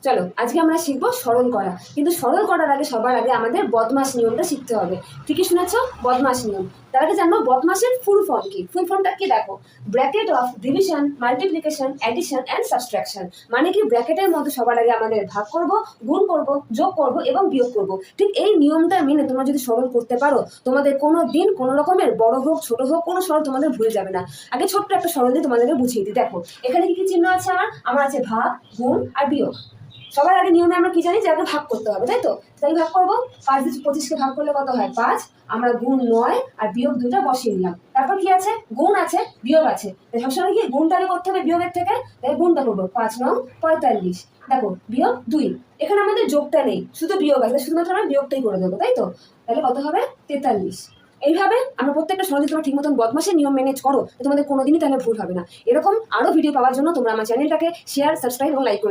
চলো আজকে আমরা শিখবো সরল করা, কিন্তু সরল করার আগে সবার আগে আমাদের বদমাস নিয়মটা শিখতে হবে। ঠিকই শুনেছ, বদমাস নিয়ম। তার আগে জানবো বদমাসের ফুল ফর্ম কি। ফুল ফর্মটা কি দেখো, bracket of division, multiplication, addition and subtraction. মানে কি, ব্র্যাকেটের মধ্যে সবার আগে আমাদের ভাগ করব, গুণ করব, যোগ করব এবং বিয়োগ করব। ঠিক এই নিয়মটা মেনে তোমরা যদি সরল করতে পারো, তোমাদের কোনো দিন কোনো রকমের বড় হোক ছোট হোক কোনো সরল তোমাদের ভুলে যাবে না। আগে ছোট্ট একটা সরল দিয়ে তোমাদেরকে বুঝিয়ে দিই। দেখো এখানে কি কি চিহ্ন আছে আমার আছে ভাগ, গুণ আর বিয়োগ। সবার আগে নিয়মে আমরা কি জানি যে আগে ভাগ করতে হবে, তাই তো? তাই ভাগ করবো, 5-25কে ভাগ করলে কত হয় 5। আমরা গুণ 9 আর বিয়োগ 2টা বসিয়ে নিলাম। তারপর কি আছে, গুণ আছে, বিয়োগ আছে। তাই সবসময় কি গুণটাকে করতে হবে বিয়োগের থেকে, তাই গুণটা করবো 5×9 = 45। দেখো বিয়োগ 2, এখানে আমাদের যোগটা নেই, শুধু বিয়োগ আছে, শুধুমাত্র আমরা বিয়োগটাই করে দেবো, তাই তো? তাহলে কত হবে 43। এইভাবে আমরা প্রত্যেকটা সহজে তোমরা ঠিক মতন বদমাসের নিয়ম মেনেজ করো, তোমাদের কোনোদিনই তাহলে ভুল হবে না। এরকম আরো ভিডিও পাওয়ার জন্য তোমরা আমার চ্যানেলটাকে শেয়ার, সাবস্ক্রাইব এবং লাইক করো।